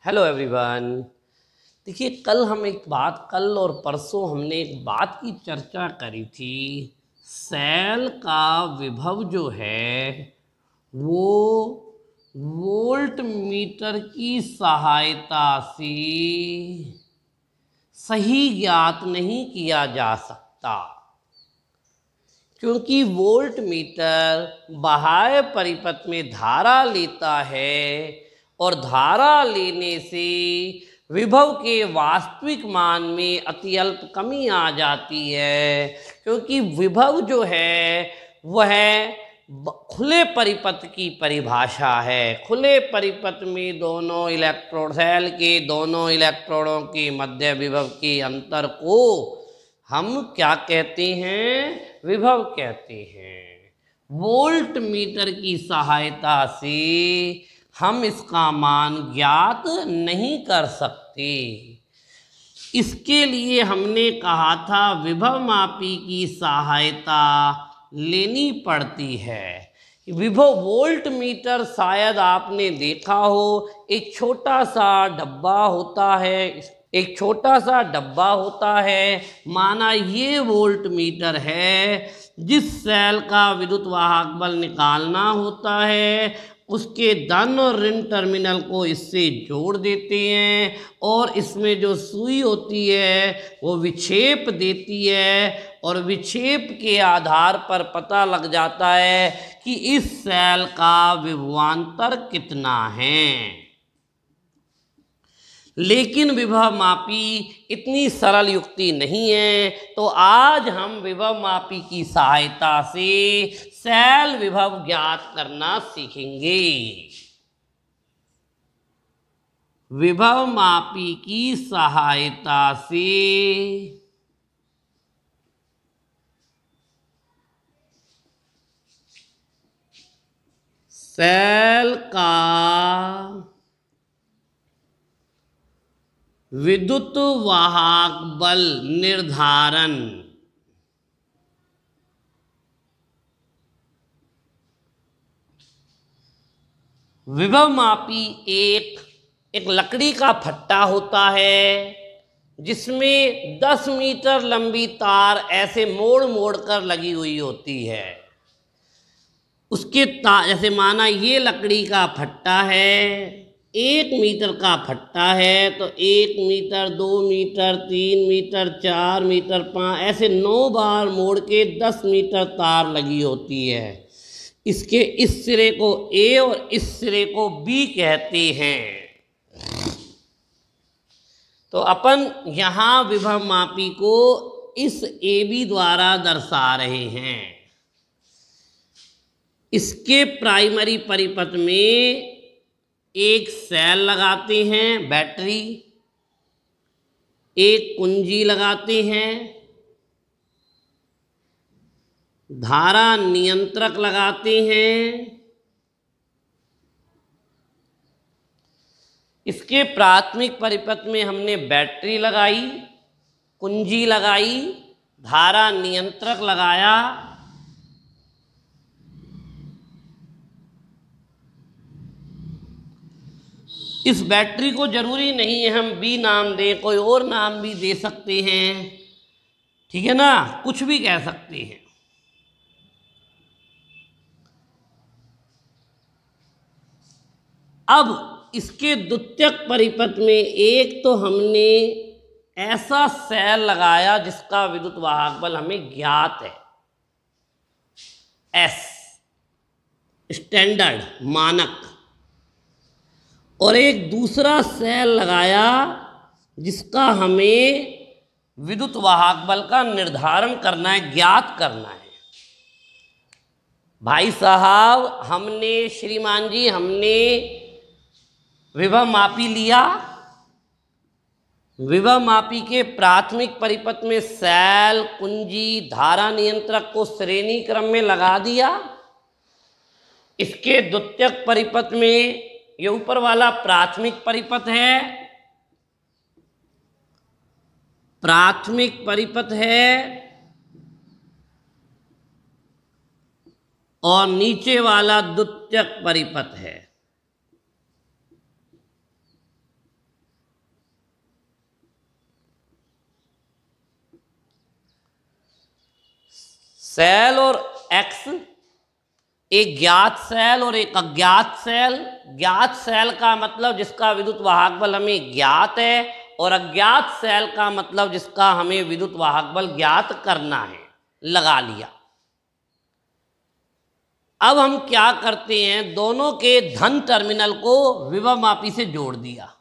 Hello everyone. देखिए कल और परसों हमने एक बात की चर्चा करी थी। सेल का विभव जो है वो वोल्ट मीटर की सहायता से सही ज्ञात नहीं किया जा सकता, क्योंकि वोल्ट मीटर बाह्य परिपथ में धारा लेता है और धारा लेने से विभव के वास्तविक मान में अत्यल्प कमी आ जाती है, क्योंकि विभव जो है वह खुले परिपथ की परिभाषा है। खुले परिपथ में दोनों इलेक्ट्रोड सेल के दोनों इलेक्ट्रोडों के मध्य विभव के अंतर को हम क्या कहते हैं? विभव कहते हैं। वोल्ट मीटर की सहायता से हम इसका मान ज्ञात नहीं कर सकते। इसके लिए हमने कहा था विभव मापी की सहायता लेनी पड़ती है। विभव वोल्ट मीटर शायद आपने देखा हो, एक छोटा सा डब्बा होता है। माना ये वोल्ट मीटर है, जिस सेल का विद्युत वाहक बल निकालना होता है उसके धन और ऋण टर्मिनल को इससे जोड़ देते हैं और इसमें जो सुई होती है वो विक्षेप देती है और विक्षेप के आधार पर पता लग जाता है कि इस सेल का विभवांतर कितना है। लेकिन विभव मापी इतनी सरल युक्ति नहीं है, तो आज हम विभव मापी की सहायता से सेल विभव ज्ञात करना सीखेंगे। विभव मापी की सहायता से सेल का विद्युत वाहक बल निर्धारण। विभव मापी एक लकड़ी का फट्टा होता है जिसमें 10 मीटर लंबी तार ऐसे मोड़ मोड़ कर लगी हुई होती है। उसके जैसे माना ये लकड़ी का फट्टा है, 1 मीटर का फट्टा है तो 1 मीटर 2 मीटर 3 मीटर 4 मीटर 5 ऐसे 9 बार मोड़ के 10 मीटर तार लगी होती है। इसके इस सिरे को ए और इस सिरे को बी कहते हैं। तो अपन यहाँ विभव मापी को इस ए बी द्वारा दर्शा रहे हैं। इसके प्राइमरी परिपथ में एक सेल लगाते हैं, बैटरी, एक कुंजी लगाते हैं, धारा नियंत्रक लगाते हैं। इसके प्राथमिक परिपथ में हमने बैटरी लगाई, कुंजी लगाई, धारा नियंत्रक लगाया। इस बैटरी को जरूरी नहीं है हम बी नाम दें, कोई और नाम भी दे सकते हैं, ठीक है ना, कुछ भी कह सकते हैं। अब इसके द्वितीयक परिपथ में एक तो हमने ऐसा सेल लगाया जिसका विद्युत वाहक बल हमें ज्ञात है, एस स्टैंडर्ड मानक, और एक दूसरा सेल लगाया जिसका हमें विद्युत वाहक बल का निर्धारण करना है, ज्ञात करना है। भाई साहब श्रीमान जी हमने विभव मापी लिया, विभव मापी के प्राथमिक परिपथ में सेल, कुंजी, धारा नियंत्रक को श्रेणी क्रम में लगा दिया। इसके द्वितीयक परिपथ में ये ऊपर वाला प्राथमिक परिपथ है, और नीचे वाला द्वितीयक परिपथ है। सेल और एक्स, एक ज्ञात सेल और एक अज्ञात सेल। ज्ञात सेल का मतलब जिसका विद्युत वाहक बल हमें ज्ञात है, और अज्ञात सेल का मतलब जिसका हमें विद्युत वाहक बल ज्ञात करना है। लगा लिया। अब हम क्या करते हैं, दोनों के धन टर्मिनल को विभव मापी से जोड़ दिया।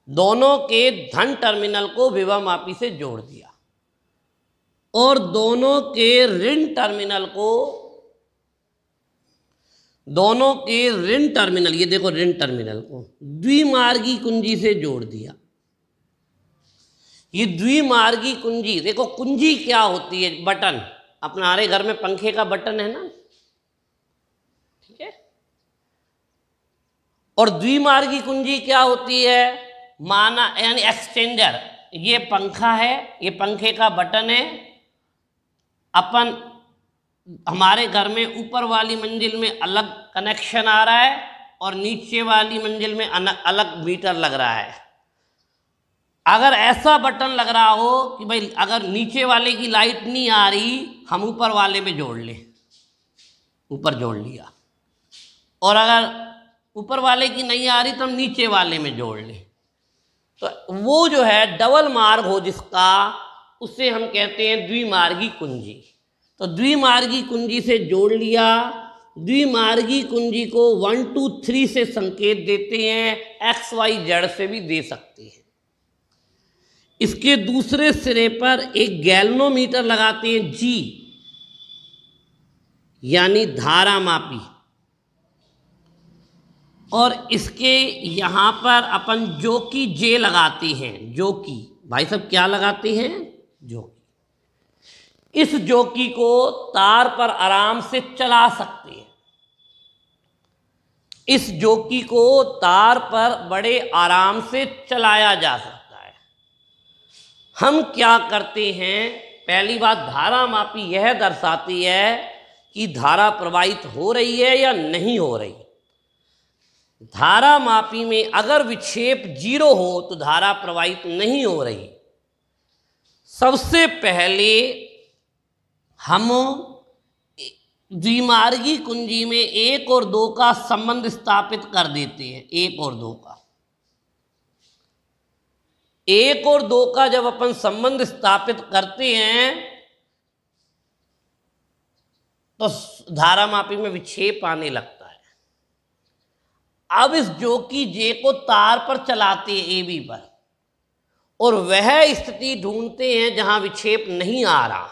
दोनों के धन टर्मिनल को विभव मापी से जोड़ दिया, और दोनों के ऋण टर्मिनल को, दोनों के ऋण टर्मिनल, ये देखो ऋण टर्मिनल को द्विमार्गी कुंजी से जोड़ दिया। ये द्विमार्गी कुंजी, देखो कुंजी क्या होती है, बटन, अपने घर में पंखे का बटन है ना, ठीक है। और द्विमार्गी कुंजी क्या होती है, माना यानी एक्सटेंडर, ये पंखा है, ये पंखे का बटन है। अपन हमारे घर में ऊपर वाली मंजिल में अलग कनेक्शन आ रहा है और नीचे वाली मंजिल में अलग मीटर लग रहा है। अगर ऐसा बटन लग रहा हो कि भाई अगर नीचे वाले की लाइट नहीं आ रही, हम ऊपर वाले में जोड़ लें, ऊपर जोड़ लिया, और अगर ऊपर वाले की नहीं आ रही तो हम नीचे वाले में जोड़ लें। तो वो जो है डबल मार्ग हो जिसका, उसे हम कहते हैं द्विमार्गी कुंजी। तो द्विमार्गी कुंजी से जोड़ लिया। द्विमार्गी कुंजी को 1 2 3 से संकेत देते हैं, एक्स वाई जेड से भी दे सकते हैं। इसके दूसरे सिरे पर एक गैल्वेनोमीटर लगाते हैं, जी यानी धारा मापी, और इसके यहाँ पर अपन जोकी जे लगाते हैं। जोकी भाई साहब क्या लगाते हैं, जोकी। इस जोकी को तार पर आराम से चला सकते हैं। इस जोकी को तार पर बड़े आराम से चलाया जा सकता है। हम क्या करते हैं, पहली बात धारा मापी यह दर्शाती है कि धारा प्रवाहित हो रही है या नहीं हो रही। धारा मापी में अगर विक्षेप 0 हो तो धारा प्रवाहित नहीं हो रही। सबसे पहले हम द्विमार्गी कुंजी में 1 और 2 का संबंध स्थापित कर देते हैं। 1 और 2 का, 1 और 2 का जब अपन संबंध स्थापित करते हैं तो धारा मापी में विक्षेप आने लगता है। अब इस जोकी जे को तार पर चलाते हैं AB पर, और वह स्थिति ढूंढते हैं जहां विक्षेप नहीं आ रहा।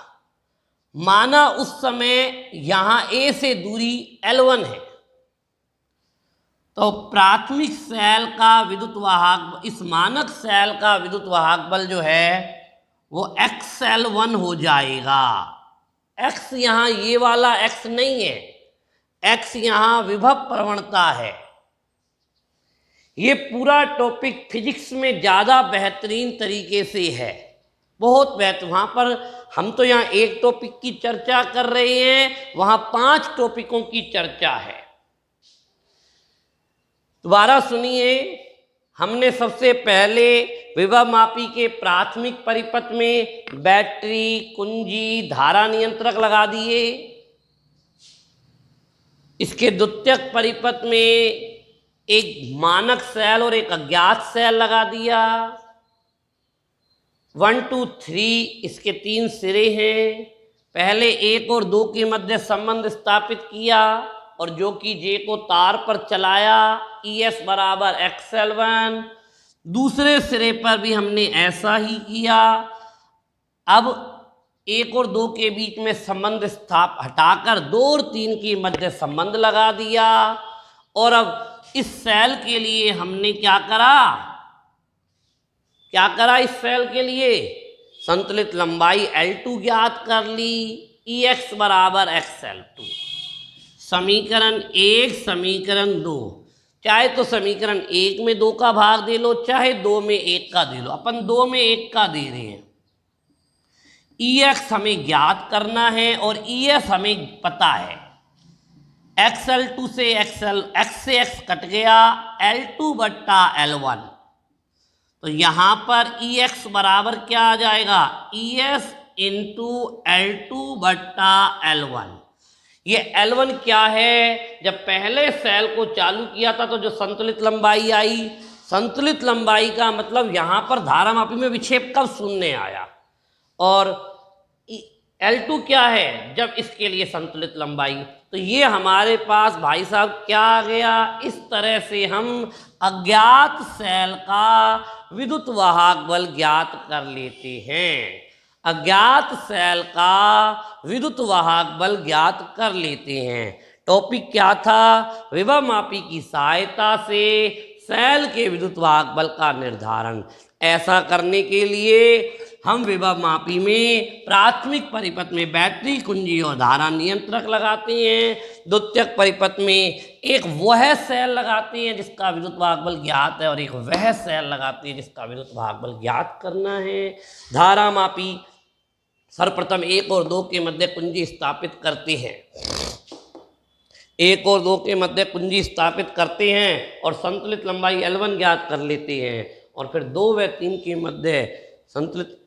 माना उस समय यहां A से दूरी L1 है, तो प्राथमिक सेल का विद्युत वाहक, इस मानक सेल का विद्युत वाहक बल जो है वो XL1 हो जाएगा। X यहाँ ये वाला X नहीं है, X यहाँ विभव प्रवणता है। ये पूरा टॉपिक फिजिक्स में ज़्यादा बेहतरीन तरीके से है, बहुत बेहतर। वहाँ पर हम तो यहाँ एक टॉपिक की चर्चा कर रहे हैं, वहाँ 5 टॉपिकों की चर्चा है। दोबारा सुनिए, हमने सबसे पहले विभव मापी के प्राथमिक परिपथ में बैटरी, कुंजी, धारा नियंत्रक लगा दिए। इसके द्वितीयक परिपथ में एक मानक सेल और एक अज्ञात सेल लगा दिया। 1 2 3 इसके 3 सिरे हैं। पहले 1 और 2 के मध्य संबंध स्थापित किया और जो कि जे को तार पर चलाया, ES बराबर XL1। दूसरे सिरे पर भी हमने ऐसा ही किया। अब 1 और 2 के बीच में संबंध हटाकर 2 और 3 के मध्य संबंध लगा दिया। और अब इस सेल के लिए हमने क्या करा, इस सेल के लिए संतुलित लंबाई L2 ज्ञात कर ली, EX बराबर XL2। समीकरण 1, समीकरण 2, चाहे तो समीकरण 1 में 2 का भाग दे लो, चाहे 2 में 1 का दे लो। अपन 2 में 1 का दे रहे हैं। EX हमें ज्ञात करना है और ES हमें पता है। XL2 से X से X कट गया, L2 बट्टा L1। तो यहाँ पर EX बराबर क्या आ जाएगा, ES इंटू L2/L1। ये L1 क्या है? जब पहले सेल को चालू किया था तो जो संतुलित लंबाई आई, संतुलित लंबाई का मतलब यहां पर धारामापी में विक्षेप कब शून्य आया, और L2 क्या है? जब इसके लिए संतुलित लंबाई। तो ये हमारे पास भाई साहब क्या आ गया? इस तरह से हम अज्ञात सेल का विद्युत वाहक बल ज्ञात कर लेते हैं। अज्ञात सेल का विद्युत वाहक बल ज्ञात कर लेते हैं। टॉपिक क्या था? विभवमापी की सहायता से सेल के विद्युत वाहक बल का निर्धारण। ऐसा करने के लिए हम विभवमापी में प्राथमिक परिपथ में बैटरी कुंजी और धारा नियंत्रक लगाते हैं, द्वितीयक परिपथ में एक वह सेल लगाते हैं जिसका विद्युत वाहक बल ज्ञात है और एक वह सेल लगाते हैं जिसका विद्युत वाहक बल ज्ञात करना है। धारामापी सर्वप्रथम 1 और 2 के मध्य कुंजी स्थापित करते हैं, 1 और 2 के मध्य कुंजी स्थापित करते हैं और संतुलित लंबाई L1 ज्ञात कर लेते हैं, और फिर 2 व 3 के मध्य संतुलित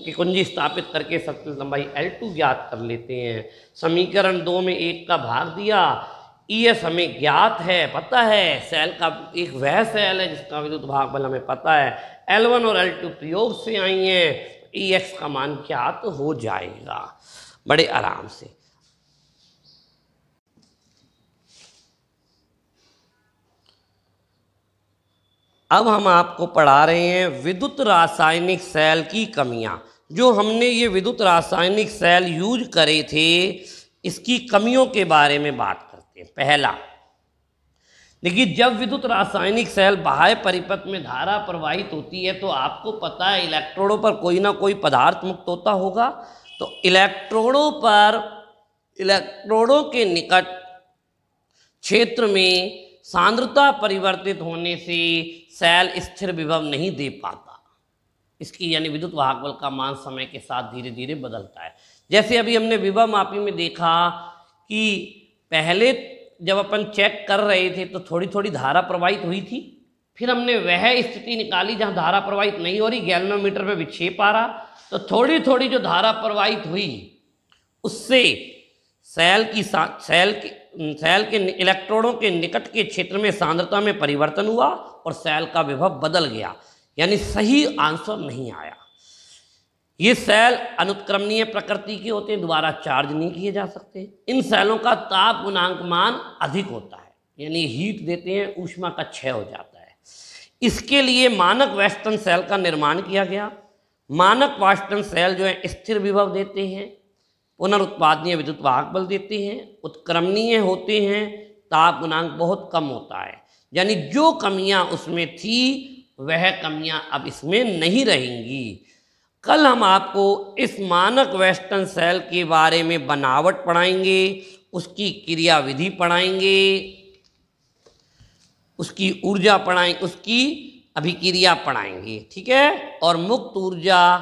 की कुंजी स्थापित करके संतुलित लंबाई L2 ज्ञात कर लेते हैं। समीकरण 2 में 1 का भाग दिया, ES हमें ज्ञात है, पता है, सेल का एक वह सेल है जिसका विद्युत वाहक बल हमें पता है। L1 और L2 प्रयोग से आई हैं, EX का मान ज्ञात हो जाएगा बड़े आराम से। अब हम आपको पढ़ा रहे हैं विद्युत रासायनिक सेल की कमियां। जो हमने ये विद्युत रासायनिक सेल यूज करे थे, इसकी कमियों के बारे में बात करते हैं। पहला, देखिए, जब विद्युत रासायनिक सेल बाह्य परिपथ में धारा प्रवाहित होती है तो आपको पता है इलेक्ट्रोडों पर कोई ना कोई पदार्थ मुक्त होता होगा। तो इलेक्ट्रोडों के निकट क्षेत्र में सांद्रता परिवर्तित होने से सेल स्थिर विभव नहीं दे पाता। इसकी यानी विद्युत वाहक बल का मान समय के साथ धीरे धीरे बदलता है। जैसे अभी हमने विभवमापी में देखा कि पहले जब अपन चेक कर रहे थे तो थोड़ी थोड़ी धारा प्रवाहित हुई थी, फिर हमने वह स्थिति निकाली जहां धारा प्रवाहित नहीं हो रही, गैल्वेनोमीटर पे विक्षेप आ रहा, तो थोड़ी थोड़ी जो धारा प्रवाहित हुई उससे सेल के इलेक्ट्रोडों के निकट के क्षेत्र में सांद्रता में परिवर्तन हुआ और सेल का विभव बदल गया, यानी सही आंसर नहीं आया। ये सेल अनुत्क्रमणीय प्रकृति के होते हैं, दोबारा चार्ज नहीं किए जा सकते। इन सेलों का ताप गुणांक मान अधिक होता है, यानी हीट देते हैं, ऊष्मा का क्षय हो जाता है। इसके लिए मानक वेस्टर्न सेल का निर्माण किया गया। मानक वेस्टर्न सेल जो है स्थिर विभव देते हैं, पुनरुत्पादनीय विद्युत वाहक बल देते हैं, उत्क्रमणीय होते हैं, ताप गुणांक बहुत कम होता है। यानी जो कमियां उसमें थी वह कमियां अब इसमें नहीं रहेंगी। कल हम आपको इस मानक वेस्टर्न सेल के बारे में बनावट पढ़ाएंगे, उसकी क्रिया विधि पढ़ाएंगे, उसकी ऊर्जा पढ़ाएंगे, उसकी अभिक्रिया पढ़ाएंगे, ठीक है। और मुक्त ऊर्जा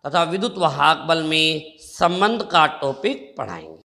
तथा विद्युत वाहक बल में संबंध का टॉपिक पढ़ाएंगे।